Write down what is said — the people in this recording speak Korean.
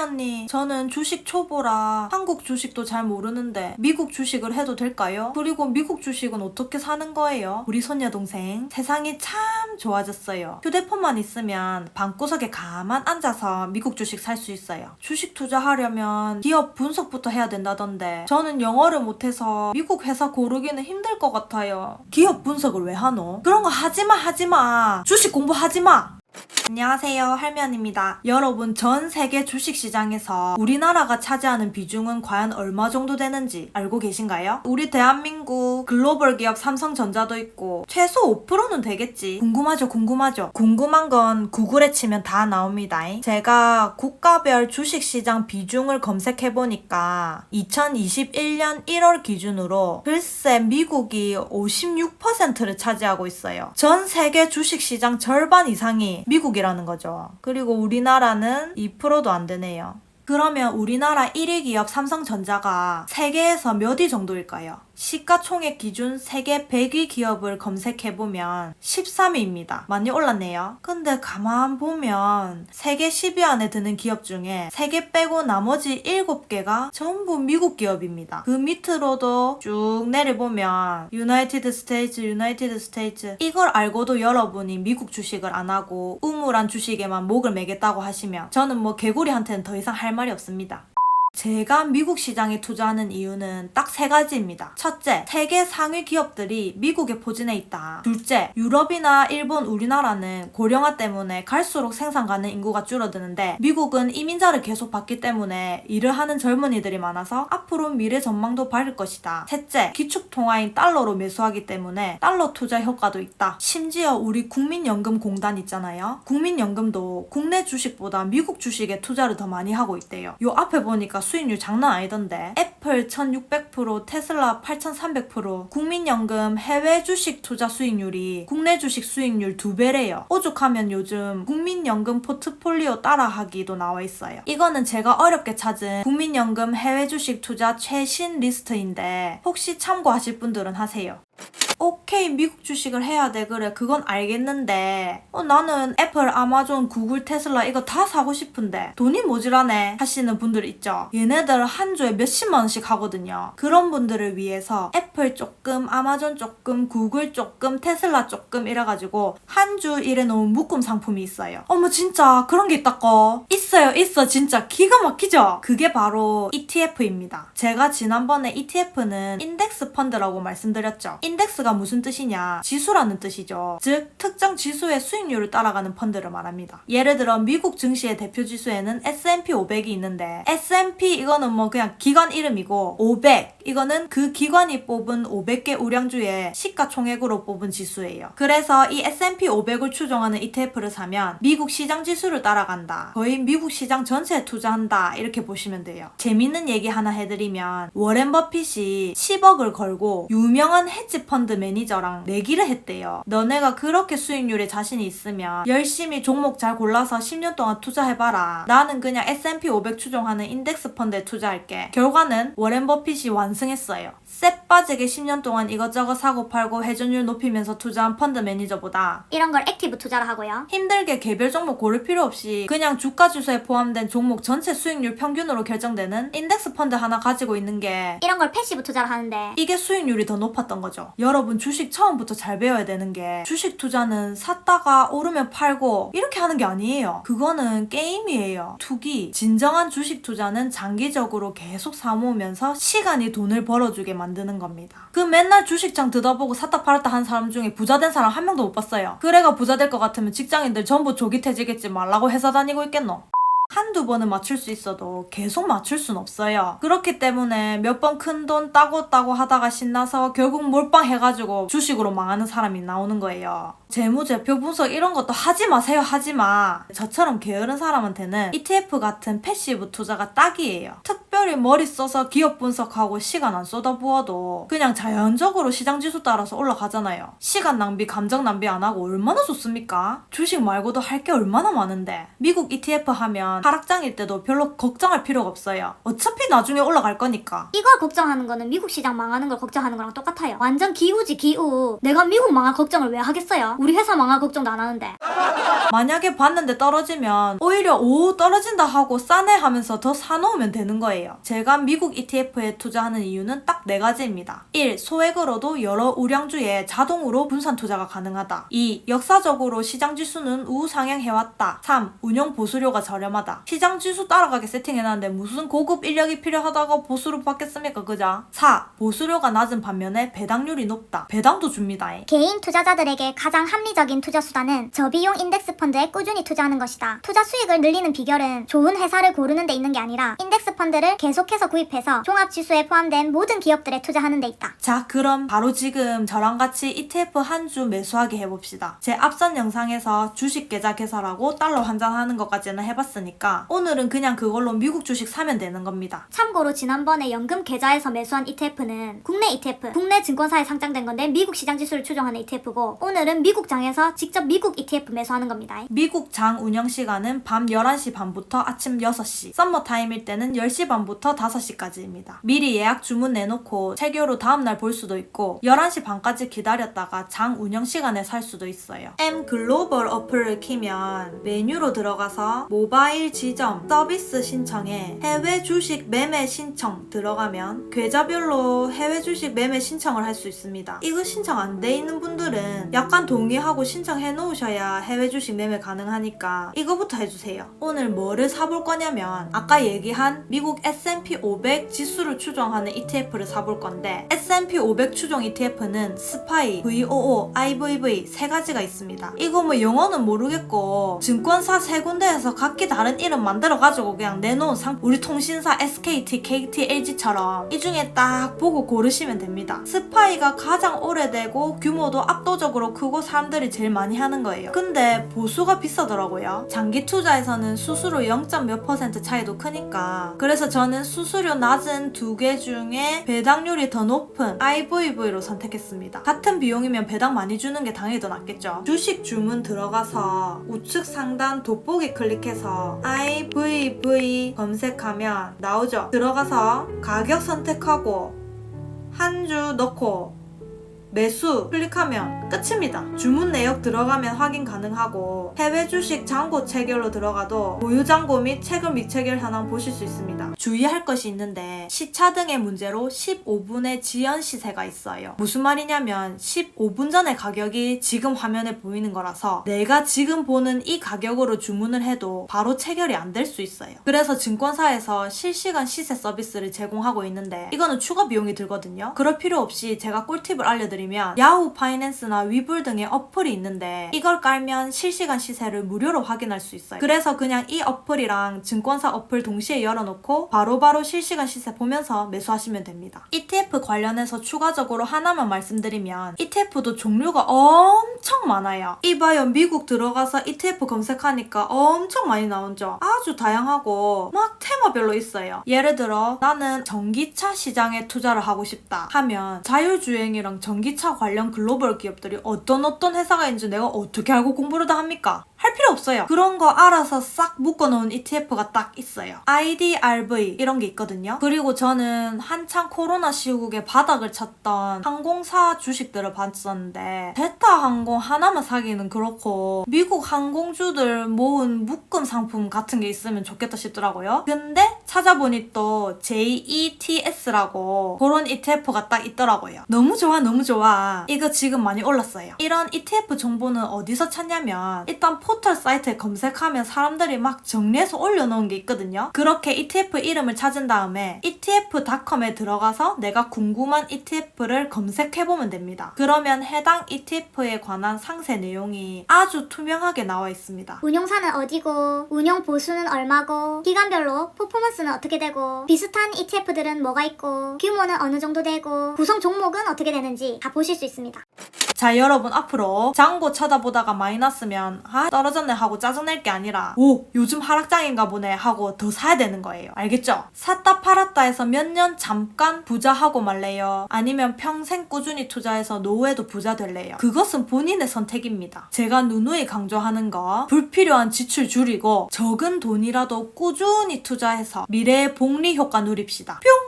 언니, 저는 주식 초보라 한국 주식도 잘 모르는데 미국 주식을 해도 될까요? 그리고 미국 주식은 어떻게 사는 거예요? 우리 손녀 동생, 세상이 참 좋아졌어요. 휴대폰만 있으면 방구석에 가만 앉아서 미국 주식 살 수 있어요. 주식 투자하려면 기업 분석부터 해야 된다던데 저는 영어를 못해서 미국 회사 고르기는 힘들 것 같아요. 기업 분석을 왜 하노? 그런 거 하지마. 주식 공부하지마. 안녕하세요, 할미언입니다. 여러분, 전 세계 주식시장에서 우리나라가 차지하는 비중은 과연 얼마 정도 되는지 알고 계신가요? 우리 대한민국 글로벌 기업 삼성전자도 있고 최소 5%는 되겠지. 궁금하죠? 궁금한 건 구글에 치면 다 나옵니다. 제가 국가별 주식시장 비중을 검색해보니까 2021년 1월 기준으로 글쎄 미국이 56%를 차지하고 있어요. 전 세계 주식시장 절반 이상이 미국이라는 거죠. 그리고 우리나라는 2%도 안 되네요. 그러면 우리나라 1위 기업 삼성전자가 세계에서 몇 위 정도일까요? 시가총액 기준 세계 100위 기업을 검색해보면 13위입니다. 많이 올랐네요. 근데 가만 보면 세계 10위 안에 드는 기업 중에 3개 빼고 나머지 7개가 전부 미국 기업입니다. 그 밑으로도 쭉 내려보면 유나이티드 스테이츠 이걸 알고도 여러분이 미국 주식을 안 하고 우물한 주식에만 목을 매겠다고 하시면 저는 뭐 개구리한테는 더 이상 할 말이 없습니다. 제가 미국 시장에 투자하는 이유는 딱 3가지입니다. 첫째, 세계 상위 기업들이 미국에 포진해 있다. 둘째, 유럽이나 일본, 우리나라는 고령화 때문에 갈수록 생산 가능 인구가 줄어드는데 미국은 이민자를 계속 받기 때문에 일을 하는 젊은이들이 많아서 앞으로 미래 전망도 밝을 것이다. 셋째, 기축통화인 달러로 매수하기 때문에 달러 투자 효과도 있다. 심지어 우리 국민연금공단 있잖아요. 국민연금도 국내 주식보다 미국 주식에 투자를 더 많이 하고 있대요. 요 앞에 보니까 수익률 장난 아니던데 애플 1600%, 테슬라 8300%, 국민연금 해외 주식 투자 수익률이 국내 주식 수익률 2배래요. 오죽하면 요즘 국민연금 포트폴리오 따라하기도 나와 있어요. 이거는 제가 어렵게 찾은 국민연금 해외 주식 투자 최신 리스트인데 혹시 참고하실 분들은 하세요. 오케이, 미국 주식을 해야 돼. 그래, 그건 알겠는데 나는 애플, 아마존, 구글, 테슬라 이거 다 사고 싶은데 돈이 모자라네 하시는 분들 있죠. 얘네들 한 주에 몇십만 원씩 하거든요. 그런 분들을 위해서 애플 조금, 아마존 조금, 구글 조금, 테슬라 조금 이래가지고 한 주 일에 놓은 묶음 상품이 있어요. 어머, 진짜 그런 게 있다고? 있어. 진짜 기가 막히죠? 그게 바로 ETF입니다. 제가 지난번에 ETF는 인덱스 펀드라고 말씀드렸죠. 인덱스가 무슨 뜻이냐? 지수라는 뜻이죠. 즉 특정 지수의 수익률을 따라가는 펀드를 말합니다. 예를 들어 미국 증시의 대표 지수에는 S&P 500이 있는데 S&P 이거는 뭐 그냥 기관 이름이고 500 이거는 그 기관이 뽑은 500개 우량주의 시가총액으로 뽑은 지수예요. 그래서 이 S&P 500을 추종하는 ETF를 사면 미국 시장 지수를 따라간다. 거의 미국 시장 전체에 투자한다. 이렇게 보시면 돼요. 재밌는 얘기 하나 해드리면 워렌 버핏이 10억을 걸고 유명한 헤지 펀드 매니저랑 내기를 했대요. 너네가 그렇게 수익률에 자신이 있으면 열심히 종목 잘 골라서 10년 동안 투자해봐라. 나는 그냥 S&P 500 추종하는 인덱스 펀드에 투자할게. 결과는 워렌 버핏이 완승했어요. 쎄 빠지게 10년 동안 이것저것 사고 팔고 회전율 높이면서 투자한 펀드 매니저보다 이런 걸 액티브 투자를 하고요. 힘들게 개별 종목 고를 필요 없이 그냥 주가 지수에 포함된 종목 전체 수익률 평균으로 결정되는 인덱스 펀드 하나 가지고 있는 게 이런 걸 패시브 투자를 하는데 이게 수익률이 더 높았던 거죠. 여러분, 주식 처음부터 잘 배워야 되는 게 주식 투자는 샀다가 오르면 팔고 이렇게 하는 게 아니에요. 그거는 게임이에요. 투기. 진정한 주식 투자는 장기적으로 계속 사모으면서 시간이 돈을 벌어주게 만드는 겁니다. 그 맨날 주식장 들어보고 샀다 팔았다 한 사람 중에 부자 된 사람 한 명도 못 봤어요. 그래가 부자 될 것 같으면 직장인들 전부 조기퇴직했지 말라고 회사 다니고 있겠노? 한두 번은 맞출 수 있어도 계속 맞출 순 없어요. 그렇기 때문에 몇 번 큰 돈 따고 하다가 신나서 결국 몰빵해가지고 주식으로 망하는 사람이 나오는 거예요. 재무제표 분석 이런 것도 하지 마세요. 하지 마. 저처럼 게으른 사람한테는 ETF 같은 패시브 투자가 딱이에요. 특별히 특별히 머리 써서 기업 분석하고 시간 안 쏟아부어도 그냥 자연적으로 시장 지수 따라서 올라가잖아요. 시간 낭비, 감정 낭비 안 하고 얼마나 좋습니까? 주식 말고도 할 게 얼마나 많은데. 미국 ETF 하면 하락장일 때도 별로 걱정할 필요가 없어요. 어차피 나중에 올라갈 거니까. 이걸 걱정하는 거는 미국 시장 망하는 걸 걱정하는 거랑 똑같아요. 완전 기우지 기우. 내가 미국 망할 걱정을 왜 하겠어요? 우리 회사 망할 걱정도 안 하는데. 만약에 봤는데 떨어지면 오히려 오 떨어진다 하고 싸네 하면서 더 사놓으면 되는 거예요. 제가 미국 ETF에 투자하는 이유는 딱 4가지입니다. 1. 소액으로도 여러 우량주에 자동으로 분산 투자가 가능하다. 2. 역사적으로 시장 지수는 우상향해왔다. 3. 운용 보수료가 저렴하다. 시장 지수 따라가게 세팅해놨는데 무슨 고급 인력이 필요하다고 보수료 받겠습니까, 그자? 4. 보수료가 낮은 반면에 배당률이 높다. 배당도 줍니다. 개인 투자자들에게 가장 합리적인 투자 수단은 저비용 인덱스 펀드에 꾸준히 투자하는 것이다. 투자 수익을 늘리는 비결은 좋은 회사를 고르는 데 있는 게 아니라 인덱스 펀드를 계속해서 구입해서 종합지수에 포함된 모든 기업들에 투자하는 데 있다. 자, 그럼 바로 지금 저랑 같이 ETF 한 주 매수하기 해봅시다. 제 앞선 영상에서 주식 계좌 개설하고 달러 환전하는 것까지는 해봤으니까 오늘은 그냥 그걸로 미국 주식 사면 되는 겁니다. 참고로 지난번에 연금 계좌에서 매수한 ETF는 국내 ETF, 국내 증권사에 상장된 건데 미국 시장 지수를 추종하는 ETF고, 오늘은 미국 장에서 직접 미국 ETF 매수하는 겁니다. 미국 장 운영 시간은 밤 11시 반부터 아침 6시, 썸머 타임일 때는 10시 반부터 5시까지입니다. 미리 예약 주문 내놓고 체결후 다음날 볼 수도 있고 11시 반까지 기다렸다가 장 운영 시간에 살 수도 있어요. M 글로벌 어플을 키면 메뉴로 들어가서 모바일 지점 서비스 신청에 해외 주식 매매 신청 들어가면 계좌별로 해외 주식 매매 신청을 할 수 있습니다. 이거 신청 안 돼 있는 분들은 약간 동의하고 신청해 놓으셔야 해외 주식 매매 가능하니까 이거부터 해주세요. 오늘 뭐를 사볼 거냐면 아까 얘기한 미국 S&P 500 지수를 추종하는 ETF를 사볼 건데, S&P 500 추종 ETF는 SPY, VOO, IVV 3가지가 있습니다. 이거 뭐 영어는 모르겠고 증권사 3군데에서 각기 다른 이름 만들어가지고 그냥 내놓은 우리 통신사 SKT, KT, LG처럼 이 중에 딱 보고 고르시면 됩니다. SPY가 가장 오래되고 규모도 압도적으로 크고 사람들이 제일 많이 하는 거예요. 근데 보수가 비싸더라고요. 장기 투자에서는 수수료 0.몇% 차이도 크니까, 그래서 저는 수수료 낮은 2개 중에 배당률이 더 높은 IVV로 선택했습니다. 같은 비용이면 배당 많이 주는 게 당연히 더 낫겠죠. 주식 주문 들어가서 우측 상단 돋보기 클릭해서 IVV 검색하면 나오죠. 들어가서 가격 선택하고 한 주 넣고 매수 클릭하면 끝입니다. 주문 내역 들어가면 확인 가능하고 해외 주식 잔고 체결로 들어가도 보유 잔고 및 체결 미체결 현황 보실 수 있습니다. 주의할 것이 있는데 시차 등의 문제로 15분의 지연 시세가 있어요. 무슨 말이냐면 15분 전의 가격이 지금 화면에 보이는 거라서 내가 지금 보는 이 가격으로 주문을 해도 바로 체결이 안 될 수 있어요. 그래서 증권사에서 실시간 시세 서비스를 제공하고 있는데 이거는 추가 비용이 들거든요. 그럴 필요 없이 제가 꿀팁을 알려드리면 야후 파이낸스나 위불 등의 어플이 있는데 이걸 깔면 실시간 시세를 무료로 확인할 수 있어요. 그래서 그냥 이 어플이랑 증권사 어플 동시에 열어놓고 바로바로 실시간 시세 보면서 매수하시면 됩니다. ETF 관련해서 추가적으로 하나만 말씀드리면 ETF도 종류가 엄청 많아요. 이봐요, 미국 들어가서 ETF 검색하니까 엄청 많이 나오죠. 아주 다양하고 막 테마별로 있어요. 예를 들어 나는 전기차 시장에 투자를 하고 싶다 하면 자율주행이랑 전기차 관련 글로벌 기업들이 어떤 회사가 있는지 내가 어떻게 알고 공부를 다 합니까? 할 필요 없어요. 그런 거 알아서 싹 묶어놓은 ETF가 딱 있어요. IDRV 이런 게 있거든요. 그리고 저는 한창 코로나 시국에 바닥을 쳤던 항공사 주식들을 봤었는데 제타 항공 하나만 사기는 그렇고 미국 항공주들 모은 묶음 상품 같은 게 있으면 좋겠다 싶더라고요. 근데 찾아보니 또 JETS라고 그런 ETF가 딱 있더라고요. 너무 좋아, 너무 좋아. 이거 지금 많이 올랐어요. 이런 ETF 정보는 어디서 찾냐면 일단 포털 사이트에 검색하면 사람들이 막 정리해서 올려놓은 게 있거든요. 그렇게 ETF 이름을 찾은 다음에 etf.com에 들어가서 내가 궁금한 ETF를 검색해보면 됩니다. 그러면 해당 ETF에 관한 상세 내용이 아주 투명하게 나와 있습니다. 운용사는 어디고, 운용 보수는 얼마고, 기간별로 퍼포먼스는 어떻게 되고, 비슷한 ETF들은 뭐가 있고, 규모는 어느 정도 되고, 구성 종목은 어떻게 되는지 다 보실 수 있습니다. 자, 여러분 앞으로 장고 쳐다보다가 마이너스면 떨어졌네 하고 짜증낼 게 아니라 오, 요즘 하락장인가 보네 하고 더 사야 되는 거예요. 알겠죠? 샀다 팔았다 해서 몇 년 잠깐 부자하고 말래요? 아니면 평생 꾸준히 투자해서 노후에도 부자 될래요? 그것은 본인의 선택입니다. 제가 누누이 강조하는 거 불필요한 지출 줄이고 적은 돈이라도 꾸준히 투자해서 미래의 복리 효과 누립시다. 뿅!